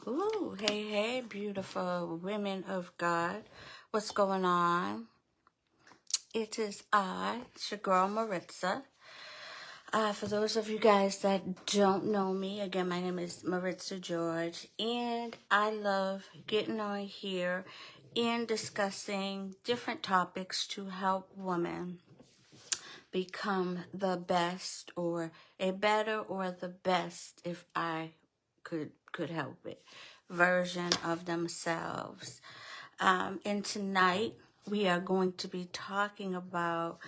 Ooh, hey, beautiful women of God. What's going on? It is it's your girl Maritza. For those of you guys that don't know me, again, my name is Maritza George, and I love getting on here and discussing different topics to help women become the best or a better or the best, if I could help it, version of themselves. And tonight we are going to be talking about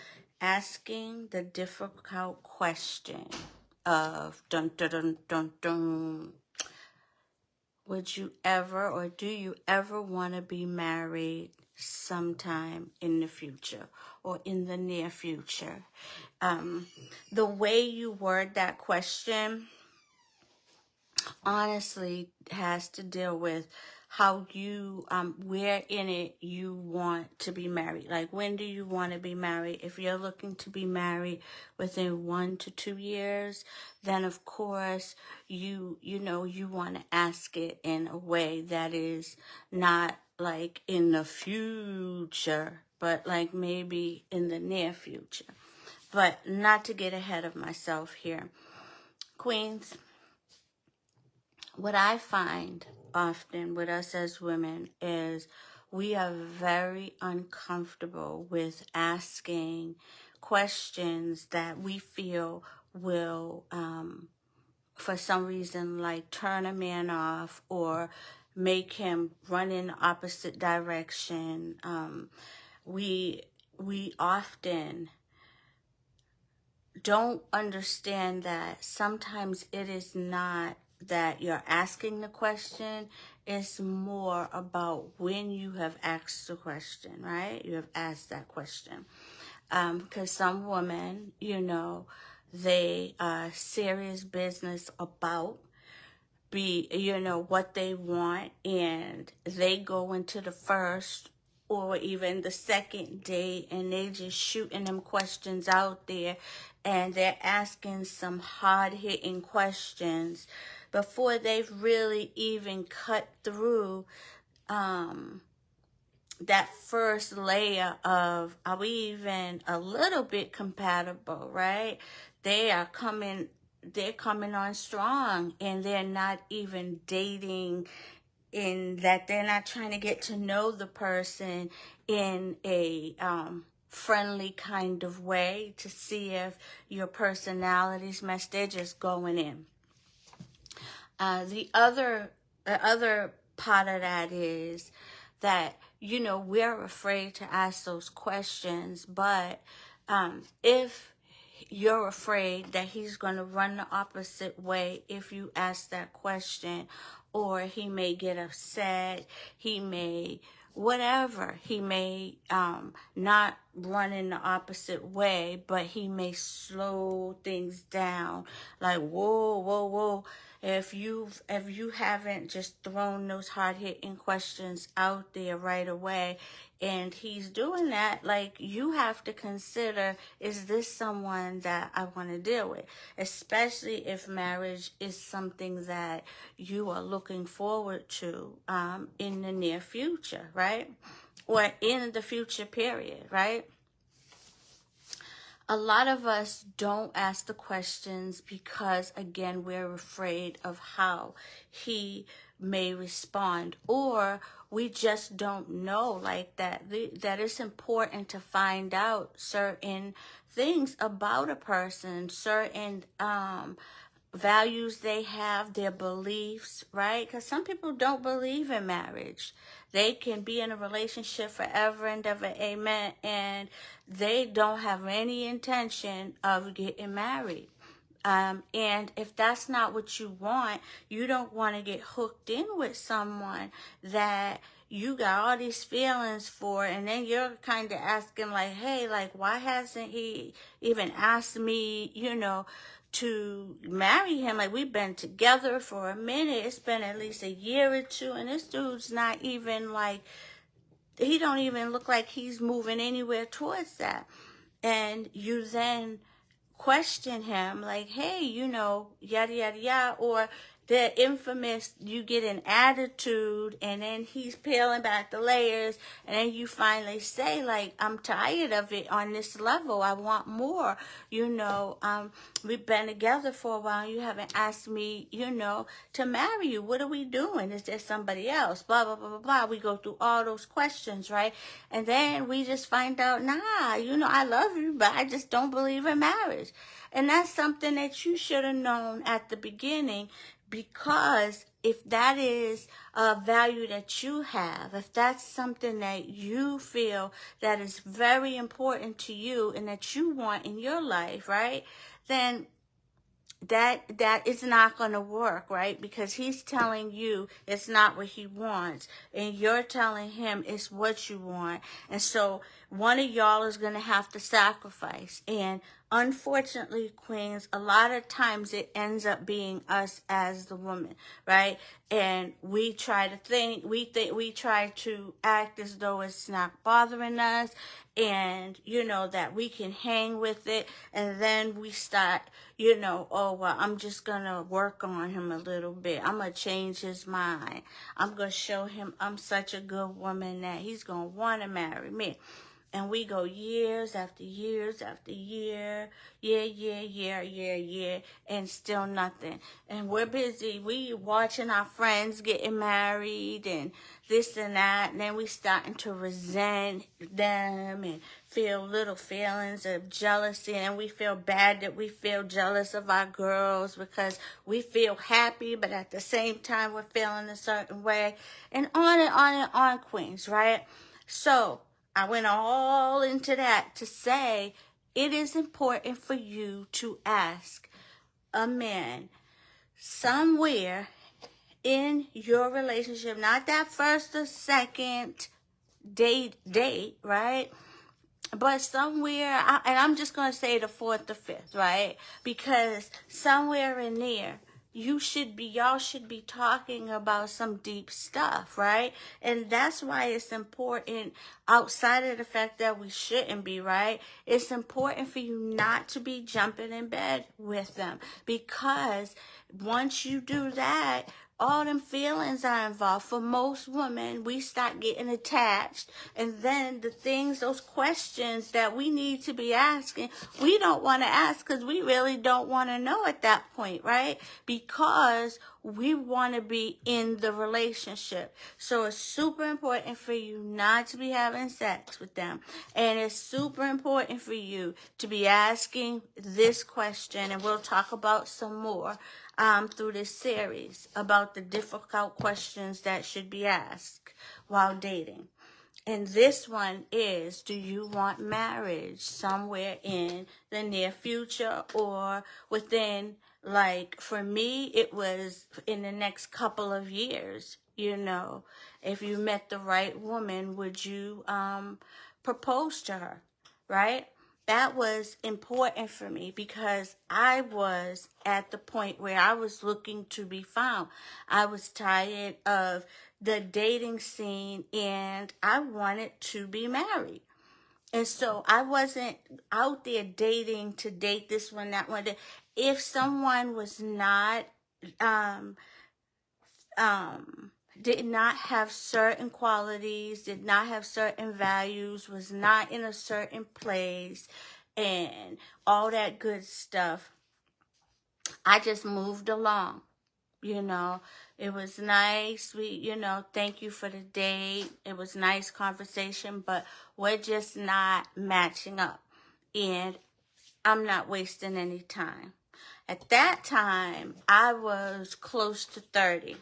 asking the difficult question of dun dun dun dun dun. Would you ever or do you ever want to be married sometime in the future or in the near future? The way you word that question honestly has to deal with how you where in it you want to be married. Like, when do you want to be married? If you're looking to be married within 1 to 2 years, then of course you want to ask it in a way that is not like in the future, but like maybe in the near future. But not to get ahead of myself here, Queens, what I find often with us as women is we are very uncomfortable with asking questions that we feel will, for some reason, like turn a man off or make him run in the opposite direction. We often don't understand that sometimes it is not that you're asking the question, it's more about when you have asked the question, right? You have asked that question. Because some women, they are serious business about what they want, and they go into the first or even the second date and they just shooting them questions out there, and they're asking some hard-hitting questions before they've really even cut through that first layer of, are we even a little bit compatible, right? They're coming on strong, and they're not even dating, in that they're not trying to get to know the person in a friendly kind of way to see if your personalities match. They're just going in. The other part of that is that, we're afraid to ask those questions, but if you're afraid that he's going to run the opposite way if you ask that question, or he may get upset, he may whatever, he may not run in the opposite way, but he may slow things down, like whoa, if you haven't just thrown those hard-hitting questions out there right away, and he's doing that, like, you have to consider, is this someone that I want to deal with? Especially if marriage is something that you are looking forward to in the near future, right? Or in the future period, right? A lot of us don't ask the questions because, again, we're afraid of how he may respond, or we just don't know, like, that it's important to find out certain things about a person, certain values they have, their beliefs, right? Because some people don't believe in marriage. They can be in a relationship forever and ever, amen, and they don't have any intention of getting married. And if that's not what you want, you don't want to get hooked in with someone that you got all these feelings for, and then you're kind of asking, like, hey, like, why hasn't he even asked me, to marry him? Like, we've been together for a minute. It's been at least a year or two, and this dude's not even, like, he don't even look like he's moving anywhere towards that. And you then question him, like, hey, yada, yada, yada, or the infamous, you get an attitude and then he's peeling back the layers, and then you finally say, like, I'm tired of it on this level. I want more. We've been together for a while. You haven't asked me, to marry you. What are we doing? Is there somebody else? Blah, blah, blah, blah, blah. We go through all those questions, right? And then we just find out, nah, I love you, but I just don't believe in marriage. And that's something that you should have known at the beginning, because if that is a value that you have, if that's something that you feel that is very important to you and that you want in your life, right, then that is not going to work, right? Because he's telling you it's not what he wants, and you're telling him it's what you want. And so one of y'all is going to have to sacrifice. And unfortunately, queens, a lot of times it ends up being us as the woman, right? And we try to act as though it's not bothering us, and that we can hang with it, and then we start, oh well, I'm just gonna work on him a little bit, I'm gonna change his mind, I'm gonna show him I'm such a good woman that he's gonna want to marry me. And we go years after years after year, and still nothing. And we're busy. We watching our friends getting married and this and that. And then we starting to resent them and feel little feelings of jealousy. And we feel bad that we feel jealous of our girls because we feel happy, but at the same time we're feeling a certain way. And on, queens, right? So I went all into that to say it is important for you to ask a man somewhere in your relationship, not that first or second date, right? But somewhere, and I'm just going to say the fourth or fifth, right? Because somewhere in there, y'all should be talking about some deep stuff, right? And that's why it's important, outside of the fact that we shouldn't be, right? It's important for you not to be jumping in bed with them, because once you do that, all them feelings are involved. For most women, we start getting attached, and then those questions that we need to be asking, we don't want to ask because we really don't want to know at that point, right? Because we want to be in the relationship. So it's super important for you not to be having sex with them. And it's super important for you to be asking this question, and we'll talk about some more through this series about the difficult questions that should be asked while dating. And this one is, do you want marriage somewhere in the near future, or within, like, for me, it was in the next couple of years, if you met the right woman, would you propose to her, right? That was important for me because I was at the point where I was looking to be found. I was tired of the dating scene and I wanted to be married. And so I wasn't out there dating to date this one, that one. If someone was not, did not have certain qualities, did not have certain values, was not in a certain place, and all that good stuff, I just moved along. It was nice. Thank you for the date. It was nice conversation, but we're just not matching up. And I'm not wasting any time. At that time, I was close to 30.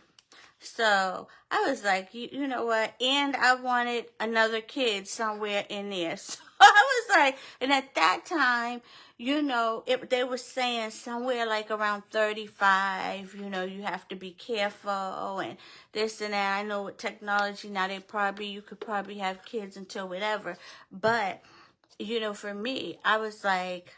So I was like, you know what? And I wanted another kid somewhere in there. So I was like, and at that time, they were saying somewhere like around 35, you have to be careful and this and that. I know with technology now, you could probably have kids until whatever. But, for me, I was like,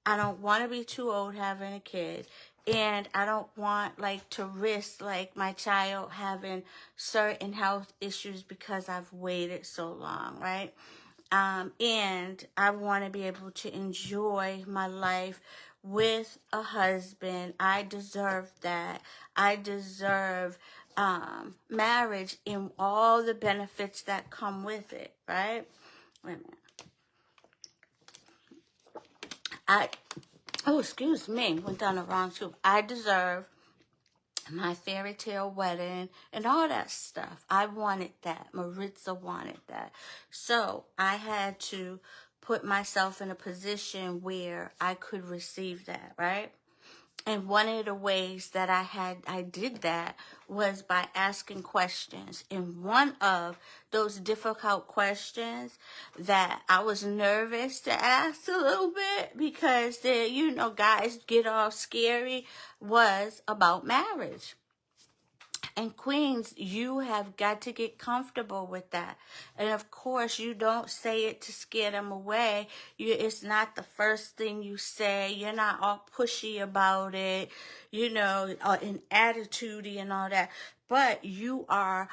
I don't want to be too old having a kid. And I don't want to risk my child having certain health issues because I've waited so long, right? And I want to be able to enjoy my life with a husband. I deserve that. I deserve marriage and all the benefits that come with it, right? Wait a minute. Oh, excuse me, went down the wrong tube. I deserve my fairy tale wedding and all that stuff. I wanted that. Maritza wanted that. So I had to put myself in a position where I could receive that, right? And one of the ways that I did that was by asking questions. And one of those difficult questions that I was nervous to ask a little bit because guys get all scary was about marriage. And queens, you have got to get comfortable with that. And of course, you don't say it to scare them away. It's not the first thing you say. You're not all pushy about it, in attitudey and all that. But you are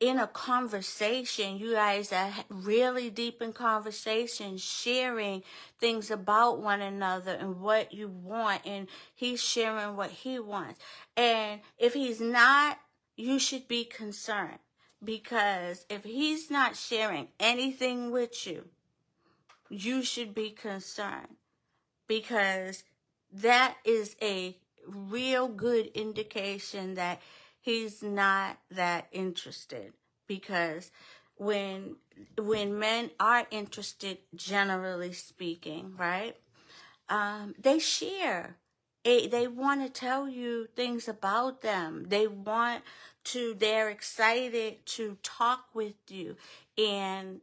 in a conversation. You guys are really deep in conversation, sharing things about one another and what you want, and he's sharing what he wants. And if he's not, you should be concerned, because if he's not sharing anything with you, you should be concerned, because that is a real good indication that he's not that interested. Because when men are interested, generally speaking, right, they share. They want to tell you things about them. They're excited to talk with you and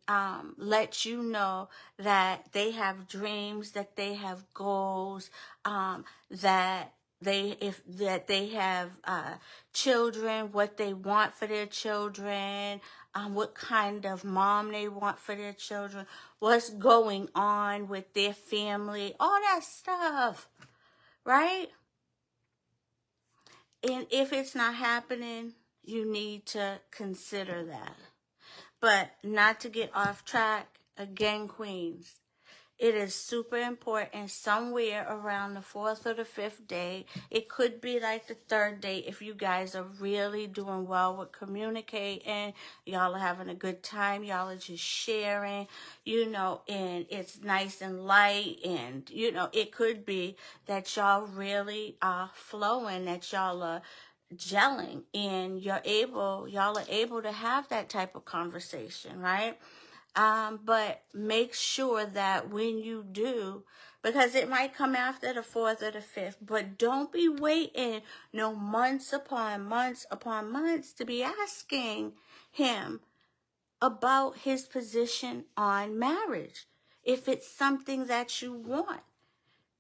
let you know that they have dreams, that they have goals, that they have children, what they want for their children, what kind of mom they want for their children, what's going on with their family, all that stuff, right? And if it's not happening, you need to consider that. But not to get off track, again, queens, it is super important somewhere around the 4th or the 5th day. It could be like the 3rd day if you guys are really doing well with communicating. Y'all are having a good time. Y'all are just sharing, and it's nice and light. And, it could be that y'all really are flowing, that y'all are gelling, and y'all are able to have that type of conversation, right? But make sure that when you do, because it might come after the 4th or the 5th, but don't be waiting months upon months upon months to be asking him about his position on marriage, if it's something that you want.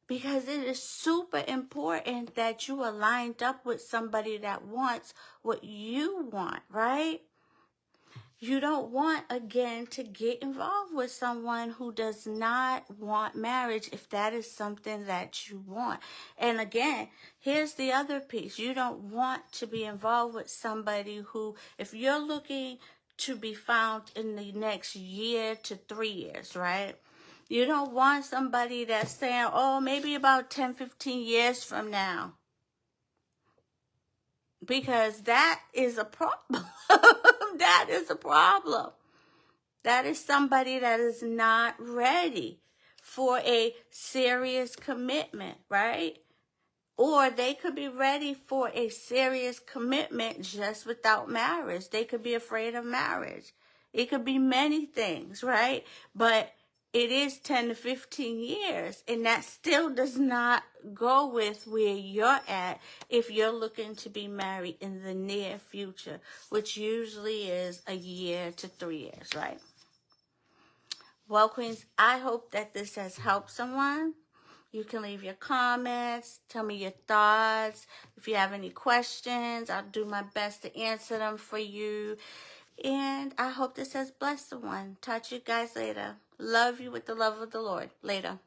Because it is super important that you are lined up with somebody that wants what you want, right? You don't want, again, to get involved with someone who does not want marriage if that is something that you want. And again, here's the other piece. You don't want to be involved with somebody who, if you're looking to be found in the next year to 3 years, right? You don't want somebody that's saying, oh, maybe about 10, 15 years from now. Because that is a problem. That is a problem. That is somebody that is not ready for a serious commitment, right? Or they could be ready for a serious commitment just without marriage. They could be afraid of marriage. It could be many things, right? But it is 10 to 15 years, and that still does not go with where you're at if you're looking to be married in the near future, which usually is a year to 3 years, right? Well, queens, I hope that this has helped someone. You can leave your comments, tell me your thoughts. If you have any questions, I'll do my best to answer them for you. And I hope this has blessed someone. Talk to you guys later. Love you with the love of the Lord. Later.